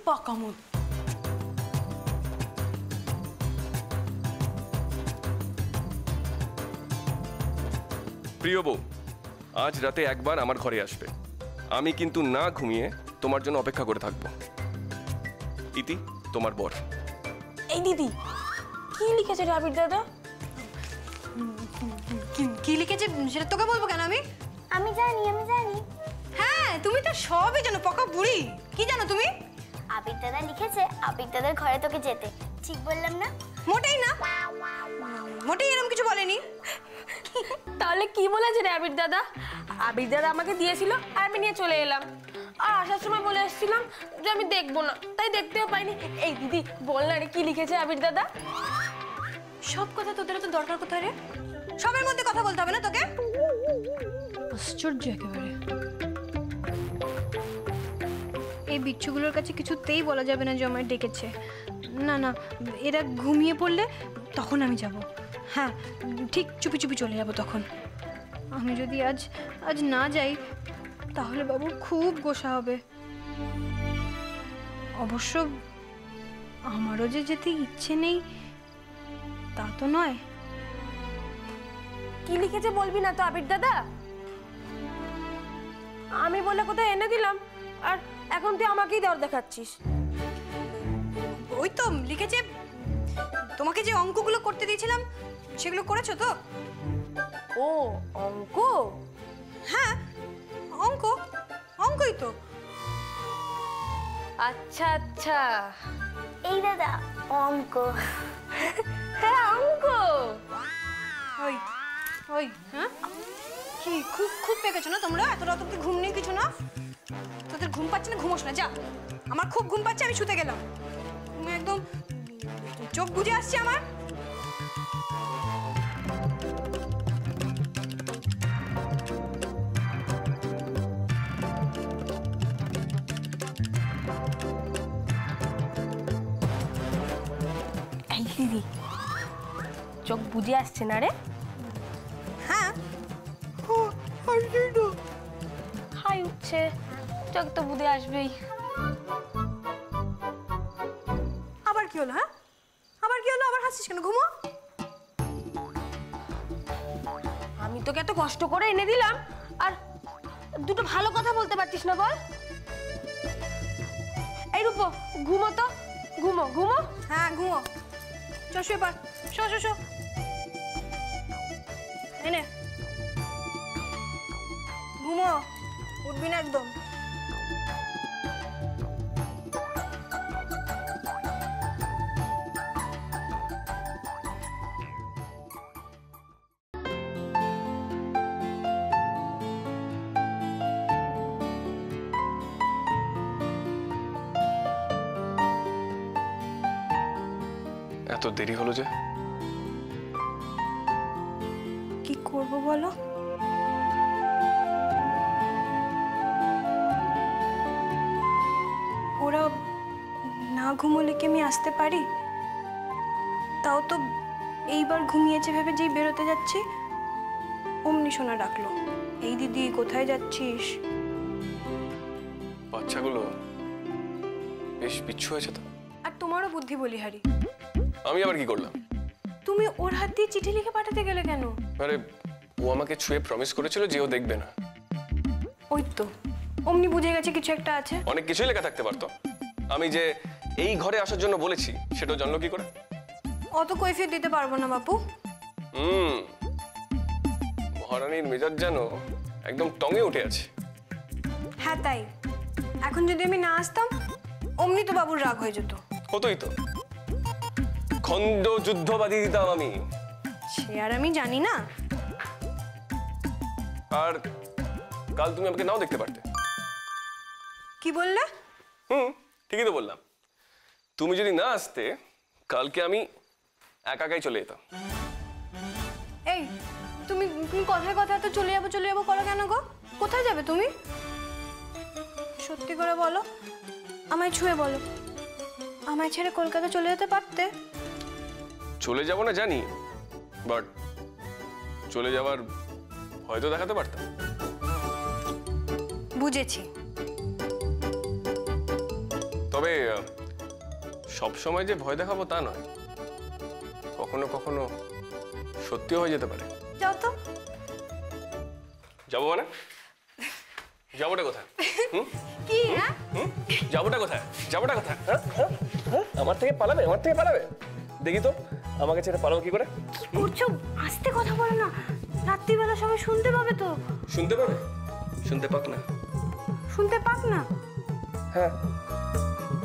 পাকা মন। প্রিয় বউ, আজ রাতে একবার আমার ঘরে আসবে। আমি কিন্তু না ঘুমিয়ে তোমার জন্য অপেক্ষা করে থাকবো। ইতি, তোমার বর। এই দিদি, কি লিখেছে রে আবির দাদা? কি লিখেছে সেটা তোকে বলবো কেন? আমি জানি। হ্যাঁ, তুমি তো সবই জানো, পকা বুড়ি। কি জানো তুমি? আবির দাদা লিখেছে আবির দাদার ঘরে তোকে যেতে। ঠিক বললাম না? মোটেই না, মোটেই এরকম কিছু বলেনি। তাহলে কি বলেছে রে আবির দাদা? আবির দাদা আমাকে দিয়েছিল আর আমি নিয়ে চলে এলাম। আর আসার সময় বলে এসেছিলাম যে আমি দেখবো না, তাই দেখতেও পাইনি। এই দিদি, বল না রে কি লিখেছে আবির দাদা? সব কথা তোদের তো দরকার কোথায় রে? সবার মধ্যে কথা বলতে হবে না তোকে? আশ্চর্য একেবারে। এই বিচ্ছুগুলোর কাছে কিছুতেই বলা যাবে না যে আমায় ডেকেছে। না না, এরা ঘুমিয়ে পড়লে তখন আমি যাব। হ্যাঁ, ঠিক চুপি চুপি চলে যাব তখন। আমি যদি আজ না যাই তাহলে বাবু খুব গোসা হবে। অবশ্য আমারও যে যেতে ইচ্ছে নেই তা তো নয়। কি লিখেছে বলবি না তো আবির দাদা? আমি বলে কোথায় এনে দিলাম আর এখন তুই আমাকেই দর দেখাচ্ছিস। ওই তো লিখেছে, তোমাকে যে অঙ্কগুলো করতে দিয়েছিলাম সেগুলো করেছো তো? ও, অঙ্ক? হ্যাঁ, অঙ্কই তো। আচ্ছা আচ্ছা, এই দাদা অঙ্ক। হ্যাঁ অঙ্ক। ওই হ্যাঁ, কি খুব পেকেছো না তোমরা? এত রাত অব্দি ঘুম নেই কিছু না? তোদের ঘুম পাচ্ছে না? ঘুমোস না, যা। আমার খুব ঘুম পাচ্ছে, আমি শুতে গেলাম। তুমি একদম চোখ বুজে আসছে আমার। এই দিদি, চোখ বুঝে আসছে না রে? হ্যাঁ, হাই উঠছে, চোখ তো বুঝে আসবেই। আবার কি হলো? হ্যাঁ, আবার কি হলো? আবার হাসছিস কেন? ঘুমো। আমি তোকে এত কষ্ট করে এনে দিলাম আর দুটো ভালো কথা বলতে পারতিস না বল? এই রূপো, ঘুমো তো, ঘুমো। হ্যাঁ, ঘুমো। শুয়ে পড়। শো। এনে ঘুমো, উঠবি না একদম। এত দেরি হলো যে? কি করব বলো? ওরা না ঘুমোলে কি আমি আসতে পারি? তাও তো এইবার ঘুমিয়েছে ভেবে যেই বেরোতে যাচ্ছি অমনি শোনা ডাকলো, এই দিদি কোথায় যাচ্ছিস? বাচ্চাগুলো বেশ বিচ্ছু হয়েছে তো। আর তোমারও বুদ্ধি বলিহারি। আমি আবার কি করলাম? তুমি ওর হাত দিয়ে চিঠি লিখে পাঠাতে গেলে কেন? আরে, ও আমাকে ছুঁয়ে প্রমিস করেছিল যে ও দেখবে না। ওই তো অমনি বুঝে গেছে কিছু একটা আছে। অনেক কিছুই লেখা থাকতে পারতো। আমি যে এই ঘরে আসার জন্য বলেছি সেটাও জানলো কি করে? অত কৈফিয়ত দিতে পারবো না বাপু। মহারানীর মেজাজ যেন একদম টঙে উঠে আছে। হ্যাঁ তাই, এখন যদি আমি না আসতাম অমনি তো বাবুর রাগ হয়ে যেত। হতোই তো, খন্ড যুদ্ধ বাঁধিয়ে দিতাম আমি। সে আর আমি জানি না। আর কাল তুমি আমাকে নাও দেখতে পারতে। কি বললে? ঠিকই তো বললাম। তুমি যদি না আসতে কালকে আমি একাই চলে যেতাম। এই তুমি কথায় কথায় তো চলে যাবো করো কেন গো? কোথায় যাবে তুমি? সত্যি করে বলো, আমায় ছুঁয়ে বলো, আমায় ছেড়ে কলকাতা চলে যেতে পারতে? চলে যাব না জানি, বাট চলে যাওয়ার হয়তো দেখাতে পারতাম। বুঝেছি। তবে সব সময় যে ভয় দেখাবো তা নয়, কখনো কখনো সত্যিও হয়ে যেতে পারে। যাও তো। যাবো মানে? যাবোটা কোথায়? কি? হ্যাঁ, যাবোটা কোথায়? যাবোটা কোথায়? আমার থেকে পালাবে? আমার থেকে পালাবে? দেখি তো আমাকে ছেড়ে পালাবো কি করে? কি করছো? আস্তে কথা বলো না, রাত্রিবেলা সবাই শুনতে পাবে তো। শুনতে পাবে? শুনতে পাক না। শুনতে পাক না? হ্যাঁ,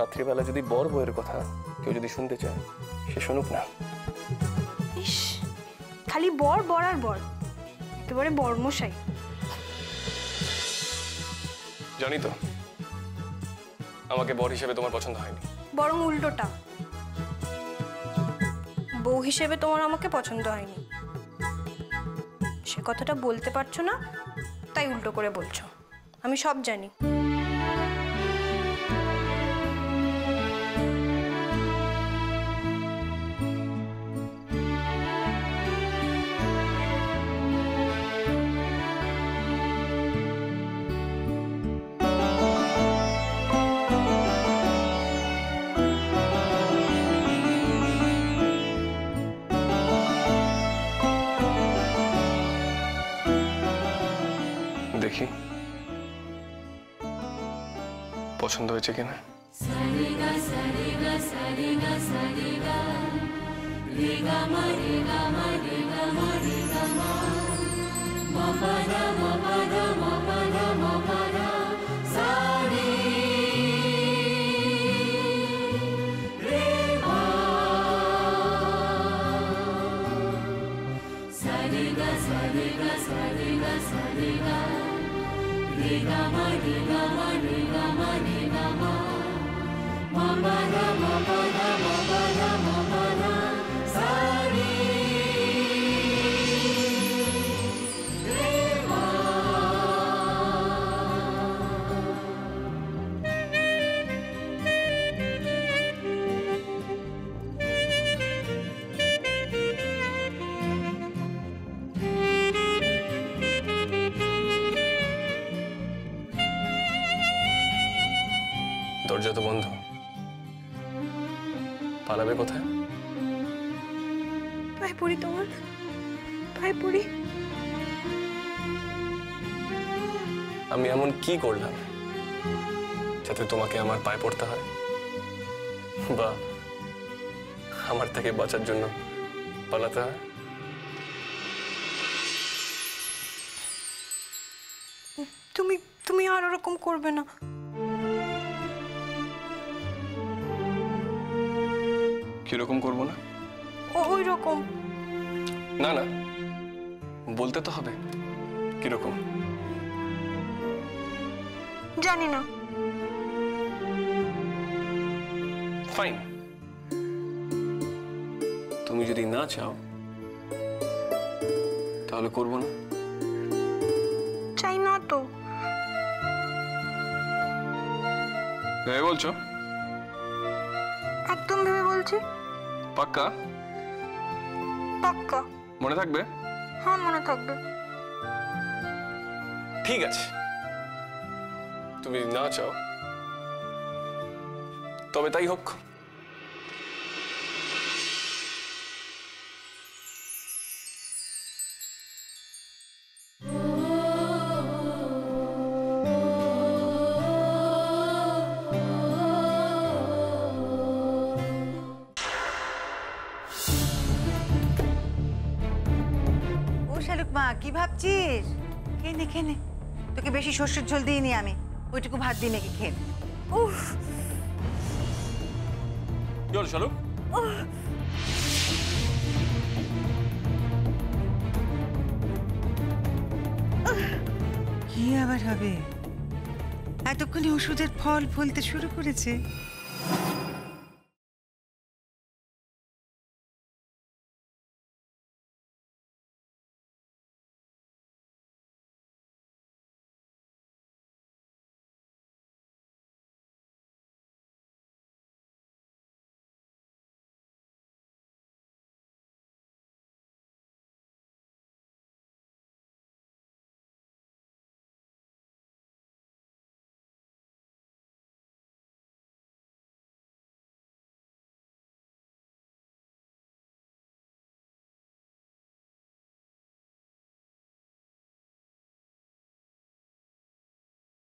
রাত্রিবেলা যদি বর বউয়ের কথা কেউ যদি শুনতে চায়, সে শুনুক না। ইস, খালি বর বর আর বর, একেবারে বর্মশাই। জানি তো আমাকে বর হিসেবে তোমার পছন্দ হয়নি। বরং উল্টোটা, বউ হিসেবে তোমার আমাকে পছন্দ হয়নি। সে কথাটা বলতে পারছো না, তাই উল্টো করে বলছো। আমি সব জানি। দেখি পছন্দ হয়েছে কিনা। দরজা তো বন্ধ, পালাবে কোথায়? পায়ে পড়ি তোমার, পায়ে পড়ি। আমি এমন কি করলাম যাতে তোমাকে আমার পায়ে পড়তে হয়, বা আমার থেকে বাঁচার জন্য পালাতে হয়? তুমি তুমি আর ওরকম করবে না। কিরকম করবো না? ওই রকম। না না, বলতে তো হবে কিরকম। জানি না। ফাইন, তুমি যদি না চাও তাহলে করবো না। চাই না তো। ভেবে বলছো? একদম ভেবে বলছি। পাক্কা? পাক্কা। মনে থাকবে? হ্যাঁ, মনে থাকবে। ঠিক আছে, তুমি না চাও তবে তাই হোক। শালুক মা, কি ভাবছিস? খেয়ে নে, খেয়ে নে। তোকে বেশি সর্ষের ঝোল দিইনি আমি, ওইটুকু ভাত দিয়ে মেখে খেয়ে নে। উফ, চল শালুক। কি আবার হবে? এতক্ষণে ওষুধের ফল ফলতে শুরু করেছে।